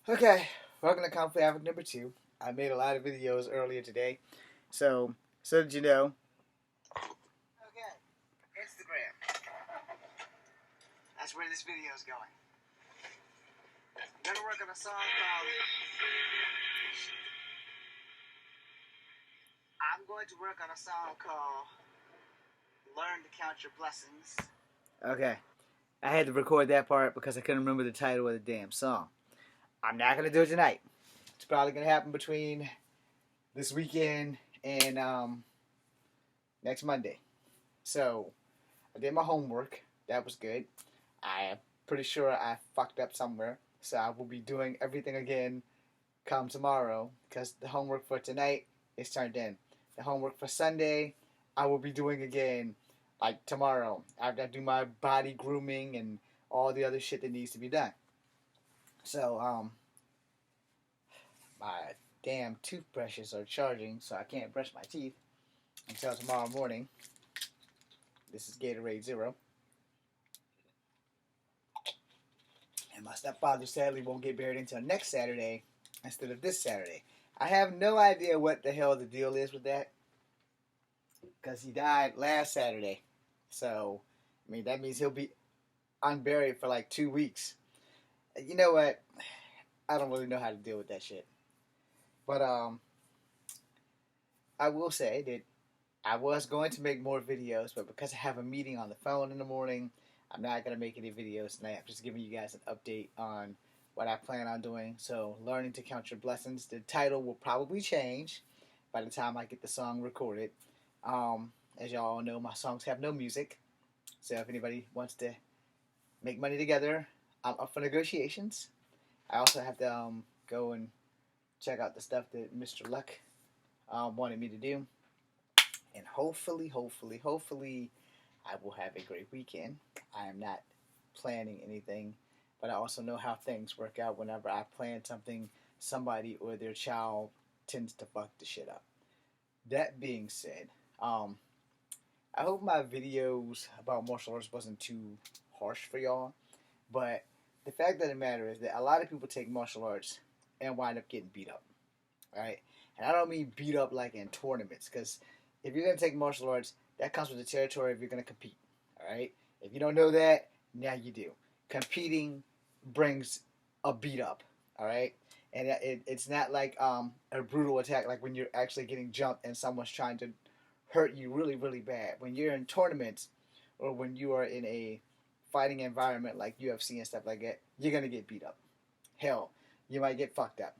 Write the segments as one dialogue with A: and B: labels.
A: Okay, welcome to Conflict Africa number 2. I made a lot of videos earlier today, so did you know? Okay, Instagram. That's where this video is going. I'm gonna work on a song called. I'm going to work on a song called "Learn to Count Your Blessings." Okay, I had to record that part because I couldn't remember the title of the damn song. I'm not gonna do it tonight. It's probably gonna happen between this weekend and next Monday. So I did my homework. That was good. I'm pretty sure I fucked up somewhere. So I will be doing everything again come tomorrow because the homework for tonight is turned in. The homework for Sunday I will be doing again like tomorrow. I've got to do my body grooming and all the other shit that needs to be done. So my damn toothbrushes are charging, so I can't brush my teeth until tomorrow morning. This is Gatorade Zero. And my stepfather sadly won't get buried until next Saturday instead of this Saturday. I have no idea what the hell the deal is with that because he died last Saturday. So, I mean, that means he'll be unburied for like 2 weeks. You know what? I don't really know how to deal with that shit. But I will say that I was going to make more videos, but because I have a meeting on the phone in the morning, I'm not going to make any videos tonight. I'm just giving you guys an update on what I plan on doing. So, learning to count your blessings. The title will probably change by the time I get the song recorded. As y'all know, my songs have no music. So, if anybody wants to make money together, I'm up for negotiations. I also have to go and check out the stuff that Mr. Luck wanted me to do. And hopefully, I will have a great weekend. I am not planning anything, but I also know how things work out. Whenever I plan something, somebody or their child tends to fuck the shit up. That being said, I hope my videos about martial arts wasn't too harsh for y'all, but the fact of the matter is that a lot of people take martial arts and wind up getting beat up, right? And I don't mean beat up like in tournaments, because if you're going to take martial arts, that comes with the territory if you're going to compete, all right? If you don't know that, now you do. Competing brings a beat up, all right? And it's not like a brutal attack, like when you're actually getting jumped and someone's trying to hurt you really, really bad. When you're in tournaments or when you are in a fighting environment like UFC and stuff like that, you're going to get beat up. Hell, you might get fucked up.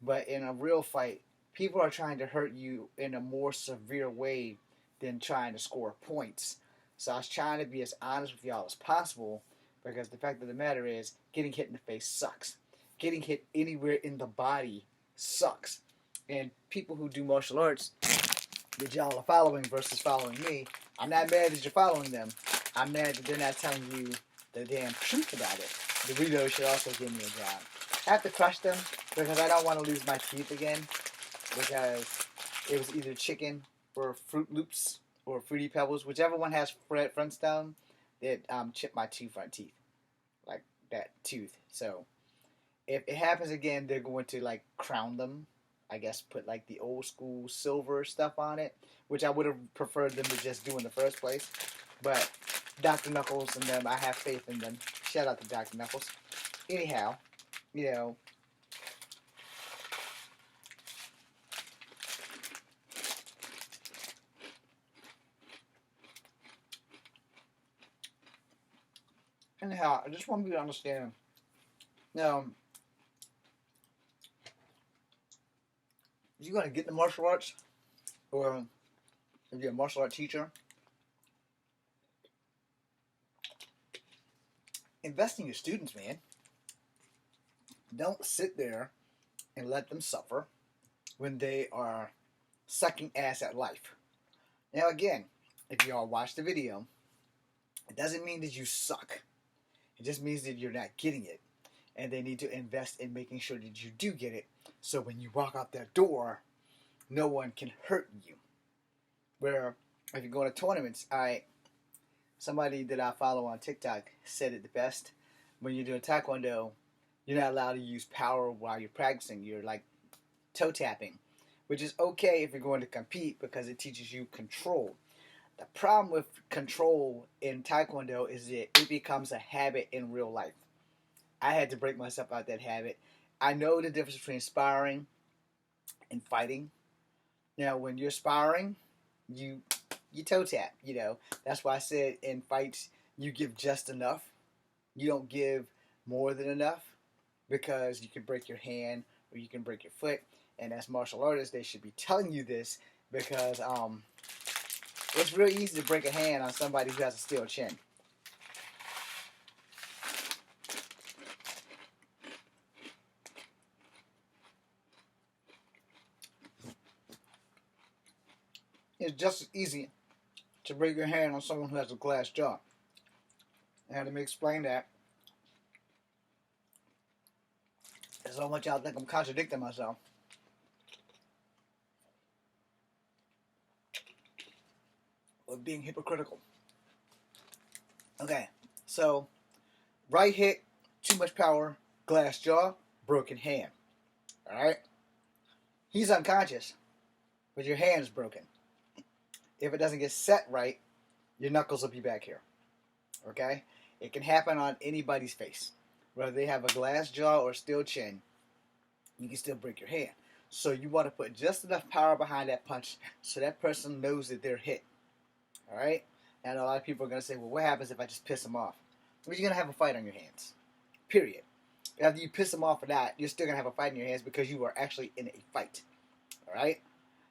A: But in a real fight, people are trying to hurt you in a more severe way than trying to score points. So I was trying to be as honest with y'all as possible because the fact of the matter is getting hit in the face sucks. Getting hit anywhere in the body sucks. And people who do martial arts that y'all are following versus following me, I'm not mad that you're following them. I'm mad that they're not telling you the damn truth about it. The Doritos should also give me a job. I have to crush them because I don't want to lose my teeth again because it was either chicken or Fruit Loops or Fruity Pebbles, whichever one has front stone, that chipped my two front teeth, like that tooth. So if it happens again, they're going to like crown them. I guess put like the old school silver stuff on it, which I would have preferred them to just do in the first place. But Dr. Knuckles and them, I have faith in them. Shout out to Dr. Knuckles. Anyhow, you know, anyhow, I just want you to understand. Now, if you're gonna get the martial arts, or if you're a martial art teacher, invest in your students, man. Don't sit there and let them suffer when they are sucking ass at life. Now, again, if y'all watch the video, it doesn't mean that you suck. It just means that you're not getting it. And they need to invest in making sure that you do get it. So when you walk out that door, no one can hurt you. Where if you go to tournaments, somebody that I follow on TikTok said it the best. When you're doing taekwondo, You're not allowed to use power while you're practicing. You're like toe tapping, which is okay if you're going to compete because it teaches you control. The problem with control in Taekwondo is that it becomes a habit in real life. I had to break myself out of that habit. I know the difference between sparring and fighting. Now, when you're sparring, you toe tap. That's why I said in fights you give just enough. You don't give more than enough because you can break your hand or you can break your foot. And as martial artists, they should be telling you this because it's real easy to break a hand on somebody who has a steel chin. It's just as easy to break your hand on someone who has a glass jaw. And let me explain that. There's so much I think I'm contradicting myself. Or being hypocritical. Okay, so right hit, too much power, glass jaw, broken hand. Alright? He's unconscious, but your hand is broken. If it doesn't get set right, your knuckles will be back here. Okay? It can happen on anybody's face. Whether they have a glass jaw or steel chin, you can still break your hand. So you want to put just enough power behind that punch so that person knows that they're hit. Alright? And a lot of people are going to say, well, what happens if I just piss them off? Well, you're going to have a fight on your hands. Period. After you piss them off for that, you're still going to have a fight in your hands because you are actually in a fight. Alright?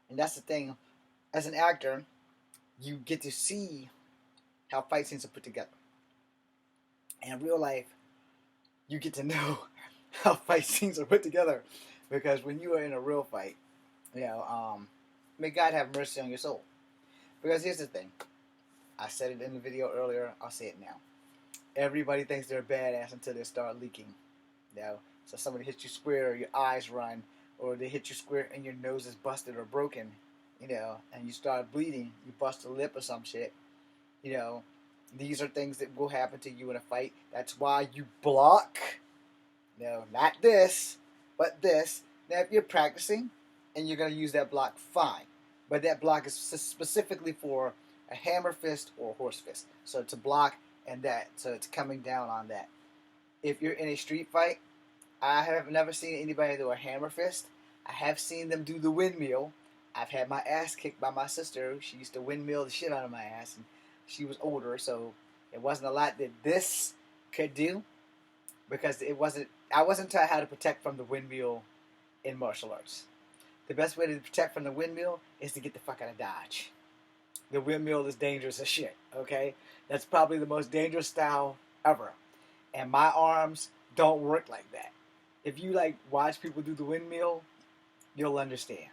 A: And that's the thing. As an actor, you get to see how fight scenes are put together. And in real life, you get to know how fight scenes are put together. Because when you are in a real fight, may God have mercy on your soul. Because here's the thing. I said it in the video earlier, I'll say it now. Everybody thinks they're badass until they start leaking. So somebody hits you square, or your eyes run, or they hit you square and your nose is busted or broken, and you start bleeding, you bust a lip or some shit. These are things that will happen to you in a fight. That's why you block. No, not this, but this. Now, if you're practicing and you're going to use that block, fine. But that block is specifically for a hammer fist or horse fist. So to block and that. So it's coming down on that. If you're in a street fight, I have never seen anybody do a hammer fist. I have seen them do the windmill. I've had my ass kicked by my sister. She used to windmill the shit out of my ass. And she was older, so it wasn't a lot that this could do. Because I wasn't taught how to protect from the windmill in martial arts. The best way to protect from the windmill is to get the fuck out of Dodge. The windmill is dangerous as shit, okay? That's probably the most dangerous style ever. And my arms don't work like that. If you watch people do the windmill, you'll understand.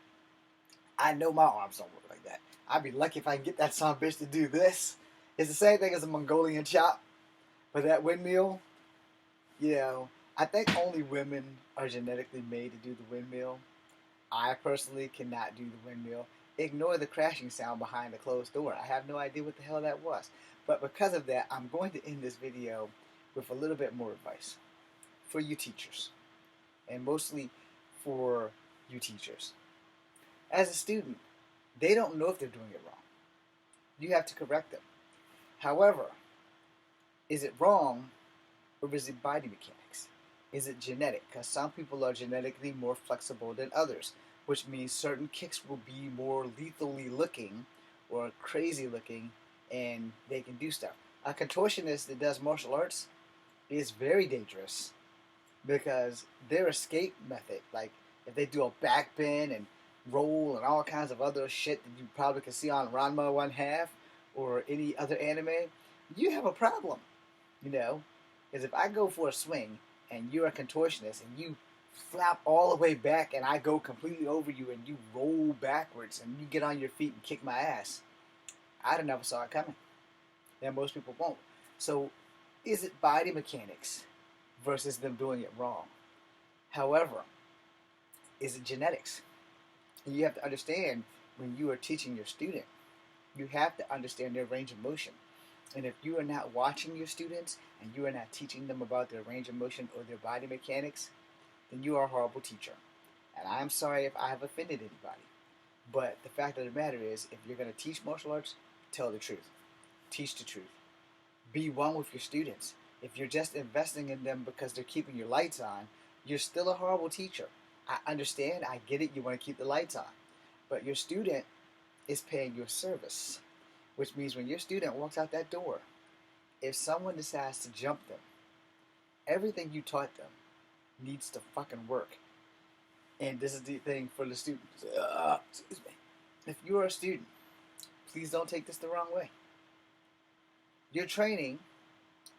A: I know my arms don't work like that. I'd be lucky if I can get that son of a bitch to do this. It's the same thing as a Mongolian chop. But that windmill, I think only women are genetically made to do the windmill. I personally cannot do the windmill. Ignore the crashing sound behind the closed door. I have no idea what the hell that was. But because of that, I'm going to end this video with a little bit more advice for you teachers. And mostly for you teachers. As a student, they don't know if they're doing it wrong. You have to correct them. However, is it wrong or is it body mechanics? Is it genetic? Because some people are genetically more flexible than others, which means certain kicks will be more lethally looking or crazy looking, and they can do stuff. A contortionist that does martial arts is very dangerous because their escape method, like if they do a back bend and roll and all kinds of other shit that you probably can see on Ranma 1/2 or any other anime, you have a problem, Because if I go for a swing and you're a contortionist and you flap all the way back and I go completely over you and you roll backwards and you get on your feet and kick my ass, I'd have never saw it coming. And most people won't. So is it body mechanics versus them doing it wrong? However, is it genetics? And you have to understand when you are teaching your student, you have to understand their range of motion. And if you are not watching your students and you are not teaching them about their range of motion or their body mechanics, then you are a horrible teacher. And I'm sorry if I have offended anybody. But the fact of the matter is, if you're going to teach martial arts, tell the truth. Teach the truth. Be one with your students. If you're just investing in them because they're keeping your lights on, you're still a horrible teacher. I understand, I get it, you want to keep the lights on. But your student is paying your service, which means when your student walks out that door, if someone decides to jump them, everything you taught them needs to fucking work. And this is the thing for the students. Excuse me. If you are a student, please don't take this the wrong way. Your training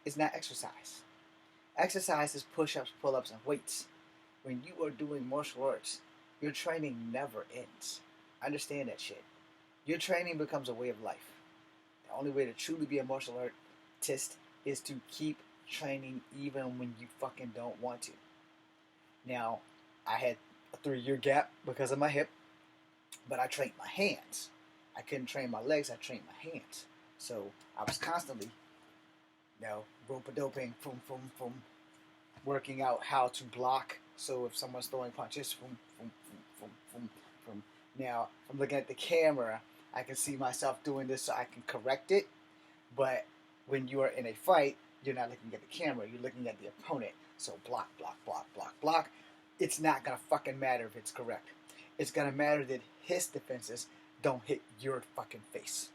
A: is not exercise. Exercise is push-ups, pull-ups, and weights. When you are doing martial arts, your training never ends. Understand that shit. Your training becomes a way of life. The only way to truly be a martial artist is to keep training even when you fucking don't want to. Now, I had a 3-year gap because of my hip, but I trained my hands. I couldn't train my legs, I trained my hands. So I was constantly, rope-a-doping, working out how to block. So if someone's throwing punches, Now, I'm looking at the camera, I can see myself doing this so I can correct it. But when you are in a fight, you're not looking at the camera, you're looking at the opponent. So block, block, block, block, block. It's not going to fucking matter if it's correct. It's going to matter that his defenses don't hit your fucking face.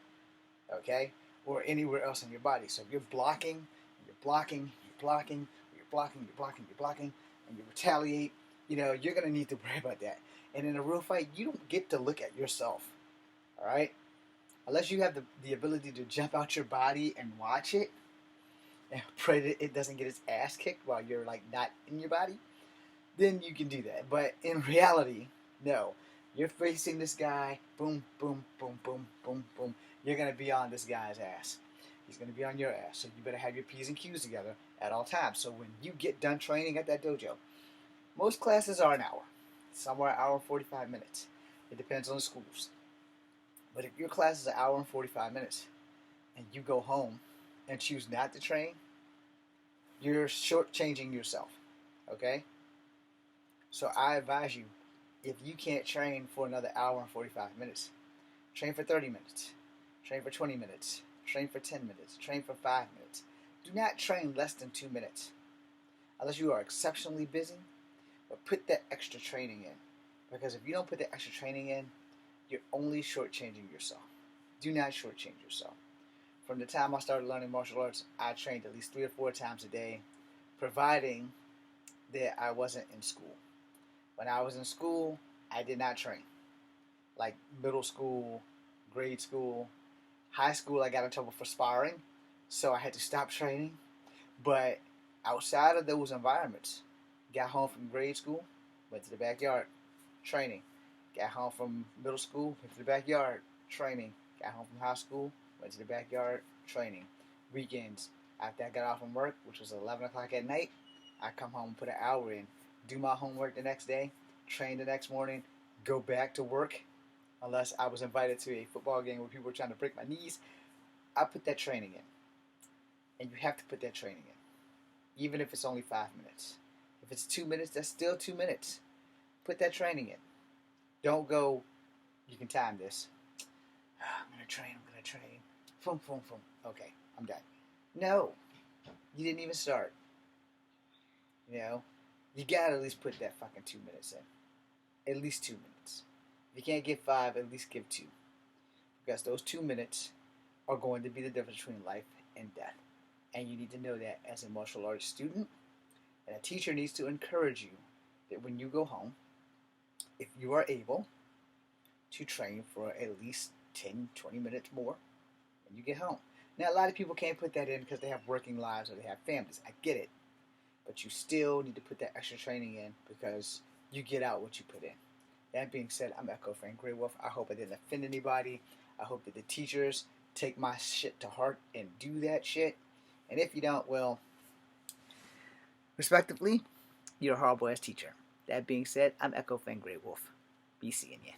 A: Okay? Or anywhere else in your body. So if you're blocking, you're blocking, you're blocking, you're blocking, you're blocking, you're blocking, and you retaliate, you're going to need to worry about that. And in a real fight, you don't get to look at yourself. Alright? Unless you have the ability to jump out your body and watch it, and pray that it doesn't get its ass kicked while you're not in your body, then you can do that. But in reality, no. You're facing this guy, boom, boom, boom, boom, boom, boom. You're going to be on this guy's ass. He's going to be on your ass. So you better have your P's and Q's together at all times. So when you get done training at that dojo, most classes are an hour. Some are an hour and 45 minutes. It depends on the schools. But if your class is an hour and 45 minutes, and you go home and choose not to train, you're shortchanging yourself. Okay? So I advise you, if you can't train for another hour and 45 minutes, train for 30 minutes, train for 20 minutes, train for 10 minutes, train for 5 minutes. Do not train less than 2 minutes, unless you are exceptionally busy, but put that extra training in. Because if you don't put that extra training in, you're only shortchanging yourself. Do not shortchange yourself. From the time I started learning martial arts, I trained at least 3 or 4 times a day, providing that I wasn't in school. When I was in school, I did not train. Like middle school, grade school, high school, I got in trouble for sparring, so I had to stop training. But outside of those environments, got home from grade school, went to the backyard, training. Got home from middle school, went to the backyard, training. Got home from high school, went to the backyard, training. Weekends, after I got off from work, which was 11 o'clock at night, I come home and put an hour in, do my homework the next day, train the next morning, go back to work, unless I was invited to a football game where people were trying to break my knees. I put that training in. And you have to put that training in, even if it's only 5 minutes. If it's 2 minutes, that's still 2 minutes. Put that training in. Don't go, you can time this. I'm going to train. Boom, boom, boom. Okay, I'm done. No, you didn't even start. You got to at least put that fucking 2 minutes in. At least 2 minutes. If you can't get 5, at least give 2. Because those 2 minutes are going to be the difference between life and death. And you need to know that as a martial arts student. And a teacher needs to encourage you that when you go home, if you are able to train for at least 10, 20 minutes more when you get home. Now, a lot of people can't put that in because they have working lives or they have families. I get it. But you still need to put that extra training in because you get out what you put in. That being said, I'm Echo Frank Grey Wolf. I hope I didn't offend anybody. I hope that the teachers take my shit to heart and do that shit. And if you don't, well, respectively, you're a horrible ass teacher. That being said, I'm Echo Frank Grey Wolf. Be seeing ya.